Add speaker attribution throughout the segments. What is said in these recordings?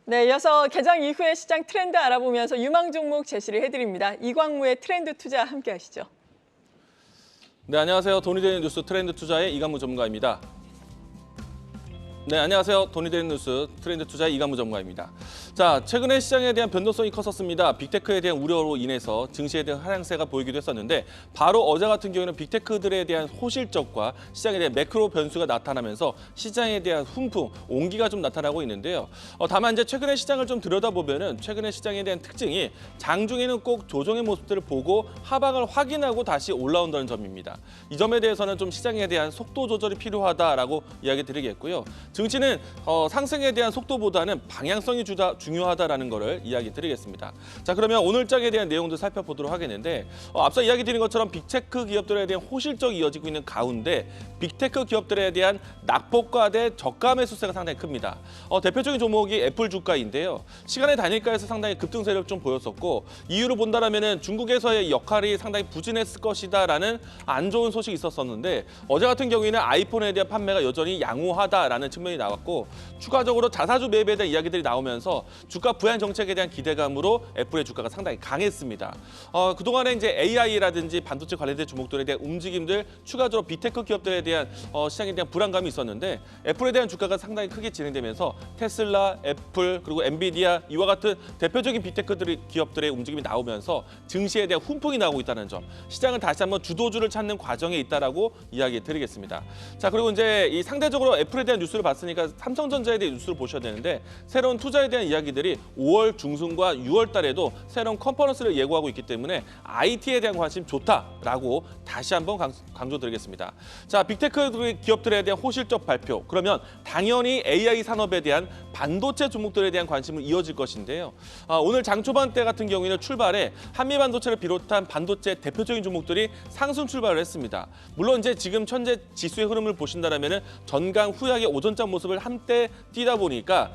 Speaker 1: 네, 이어서 개장 이후의 시장 트렌드 알아보면서 유망 종목 제시를 해드립니다. 이광무의 트렌드 투자 함께 하시죠.
Speaker 2: 네, 안녕하세요. 돈이 되는 뉴스 트렌드 투자의 이광무 전문가입니다. 네, 안녕하세요. 돈이 되는 뉴스 트렌드 투자의 이광무 전문가입니다. 자, 최근에 시장에 대한 변동성이 컸었습니다. 빅테크에 대한 우려로 인해서 증시에 대한 하향세가 보이기도 했었는데 바로 어제 같은 경우에는 빅테크들에 대한 호실적과 시장에 대한 매크로 변수가 나타나면서 시장에 대한 훈풍, 온기가 좀 나타나고 있는데요. 다만 이제 최근에 시장을 좀 들여다보면은 최근에 시장에 대한 특징이 장중에는 꼭 조정의 모습들을 보고 하방을 확인하고 다시 올라온다는 점입니다. 이 점에 대해서는 좀 시장에 대한 속도 조절이 필요하다라고 이야기 드리겠고요. 증시는 상승에 대한 속도보다는 방향성이 중요하다라는 거를 이야기 드리겠습니다. 자, 그러면 오늘 장에 대한 내용도 살펴보도록 하겠는데 앞서 이야기 드린 것처럼 빅테크 기업들에 대한 호실적이 이어지고 있는 가운데 빅테크 기업들에 대한 낙폭과 대 저가 매수세가 상당히 큽니다. 대표적인 종목이 애플 주가인데요. 시간의 단일가에서 상당히 급등세를 좀 보였었고 이유로 본다라면은 중국에서의 역할이 상당히 부진했을 것이다라는 안 좋은 소식이 있었었는데 어제 같은 경우에는 아이폰에 대한 판매가 여전히 양호하다라는 측면이 나왔고 추가적으로 자사주 매입에 대한 이야기들이 나오면서 주가 부양 정책에 대한 기대감으로 애플의 주가가 상당히 강했습니다. 그동안에 이제 AI라든지 반도체 관련된 종목들에 대한 움직임들 추가적으로 빅테크 기업들에 대한 시장에 대한 불안감이 있었는데 애플에 대한 주가가 상당히 크게 진행되면서 테슬라, 애플 그리고 엔비디아 이와 같은 대표적인 빅테크 기업들의 움직임이 나오면서 증시에 대한 훈풍이 나오고 있다는 점, 시장은 다시 한번 주도주를 찾는 과정에 있다라고 이야기 드리겠습니다. 자, 그리고 이제 이 상대적으로 애플에 대한 뉴스를 봤으니까 삼성전자에 대한 뉴스를 보셔야 되는데 새로운 투자에 대한 이야기들이 5월 중순과 6월 달에도 새로운 컨퍼런스를 예고하고 있기 때문에 IT에 대한 관심 좋다라고 다시 한번 강조드리겠습니다. 자, 빅테크 기업들에 대한 호실적 발표, 그러면 당연히 AI 산업에 대한 반도체 종목들에 대한 관심은 이어질 것인데요. 오늘 장 초반 때 같은 경우에는 출발에 한미 반도체를 비롯한 반도체 대표적인 종목들이 상승 출발을 했습니다. 물론 이제 지금 현재 지수의 흐름을 보신다면은 전강 후약의 오전장 모습을 한때 뛰다 보니까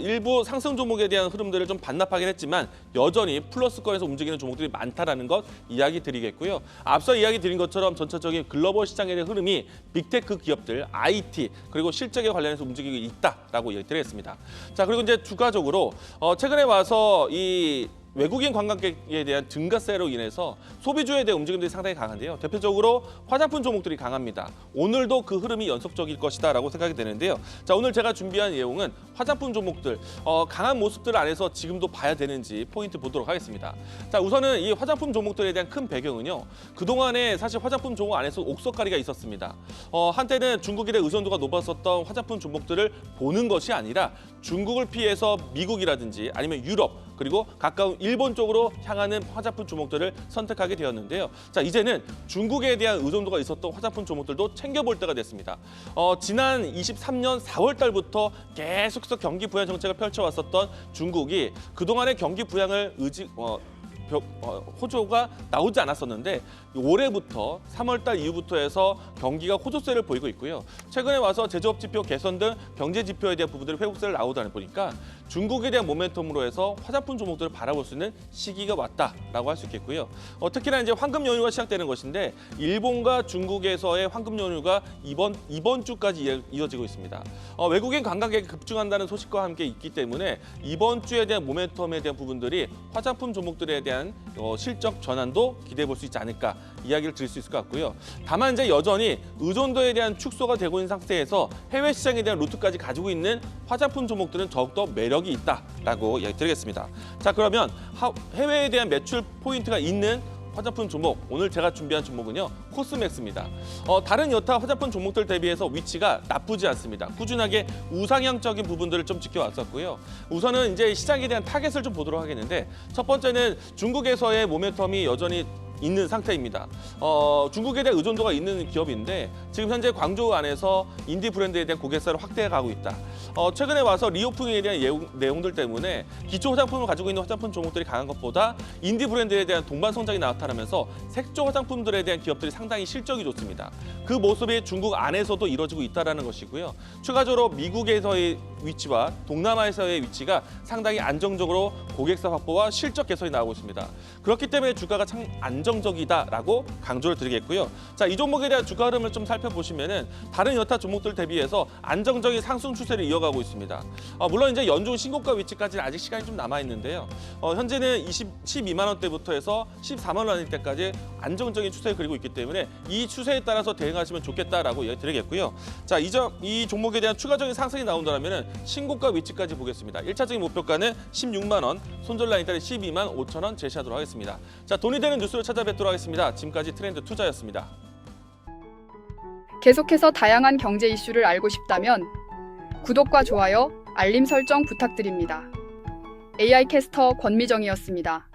Speaker 2: 일부 상승 종목에 대한 흐름들을 좀 반납하긴 했지만 여전히 플러스권에서 움직이는 종목들이 많다라는 것 이야기 드리겠고요. 앞서 이야기 드린 것처럼 전체적인 글로벌 시장에 대한 흐름이 빅테크 기업들, IT 그리고 실적에 관련해서 움직이고 있다라고 이야기 드리겠습니다. 자, 그리고 이제 추가적으로 최근에 와서 이 외국인 관광객에 대한 증가세로 인해서 소비주에 대한 움직임들이 상당히 강한데요. 대표적으로 화장품 종목들이 강합니다. 오늘도 그 흐름이 연속적일 것이다라고 생각이 되는데요. 자, 오늘 제가 준비한 내용은 화장품 종목들 강한 모습들 안에서 지금도 봐야 되는지 포인트 보도록 하겠습니다. 자, 우선은 이 화장품 종목들에 대한 큰 배경은요. 그동안에 사실 화장품 종목 안에서 옥석가리가 있었습니다. 한때는 중국에 대한 의존도가 높았었던 화장품 종목들을 보는 것이 아니라 중국을 피해서 미국이라든지 아니면 유럽 그리고 가까운 일본 쪽으로 향하는 화장품 종목들을 선택하게 되었는데요. 자, 이제는 중국에 대한 의존도가 있었던 화장품 종목들도 챙겨볼 때가 됐습니다. 지난 23년 4월 달부터 계속해서 경기 부양 정책을 펼쳐왔었던 중국이 그동안의 경기 부양을 호조가 나오지 않았었는데 올해부터 3월 달 이후부터 해서 경기가 호조세를 보이고 있고요. 최근에 와서 제조업 지표 개선 등 경제 지표에 대한 부분들이 회복세를 나오다 보니까 중국에 대한 모멘텀으로 해서 화장품 종목들을 바라볼 수 있는 시기가 왔다라고 할 수 있겠고요. 특히나 이제 황금 연휴가 시작되는 것인데 일본과 중국에서의 황금 연휴가 이번 주까지 이어지고 있습니다. 외국인 관광객이 급증한다는 소식과 함께 있기 때문에 이번 주에 대한 모멘텀에 대한 부분들이 화장품 종목들에 대한 실적 전환도 기대해 볼 수 있지 않을까 이야기를 드릴 수 있을 것 같고요. 다만 이제 여전히 의존도에 대한 축소가 되고 있는 상태에서 해외 시장에 대한 루트까지 가지고 있는 화장품 종목들은 더욱더 매력이 있다라고 이야기 드리겠습니다. 자, 그러면 해외에 대한 매출 포인트가 있는 화장품 종목, 오늘 제가 준비한 종목은요, 코스맥스입니다. 다른 여타 화장품 종목들 대비해서 위치가 나쁘지 않습니다. 꾸준하게 우상향적인 부분들을 좀 지켜왔었고요. 우선은 이제 시장에 대한 타겟을 좀 보도록 하겠는데 첫 번째는 중국에서의 모멘텀이 여전히 있는 상태입니다. 중국에 대한 의존도가 있는 기업인데 지금 현재 광저우 안에서 인디 브랜드에 대한 고객사를 확대해 가고 있다. 최근에 와서 리오프닝에 대한 내용들 때문에 기초 화장품을 가지고 있는 화장품 종목들이 강한 것보다 인디 브랜드에 대한 동반 성장이 나타나면서 색조 화장품들에 대한 기업들이 상당히 실적이 좋습니다. 그 모습이 중국 안에서도 이루어지고 있다는 것이고요. 추가적으로 미국에서의 위치와 동남아에서의 위치가 상당히 안정적으로 고객사 확보와 실적 개선이 나오고 있습니다. 그렇기 때문에 주가가 참 안정적으로 안정적이다라고 강조를 드리겠고요. 자, 이 종목에 대한 주가 흐름을 좀 살펴보시면은 다른 여타 종목들 대비해서 안정적인 상승 추세를 이어가고 있습니다. 물론 이제 연중 신고가 위치까지는 아직 시간이 좀 남아 있는데요. 현재는 12만 원대부터 해서 14만 원 때까지 안정적인 추세를 그리고 있기 때문에 이 추세에 따라서 대응하시면 좋겠다라고 이야기 드리겠고요. 자, 이 종목에 대한 추가적인 상승이 나온다면 신고가 위치까지 보겠습니다. 1차적인 목표가는 16만 원, 손절 라인 따라 12만 5천 원 제시하도록 하겠습니다. 자, 돈이 되는 뉴스를 찾아뵙도록 하겠습니다. 지금까지 트렌드 투자였습니다.
Speaker 3: 계속해서 다양한 경제 이슈를 알고 싶다면 구독과 좋아요, 알림 설정 부탁드립니다. AI 캐스터 권미정이었습니다.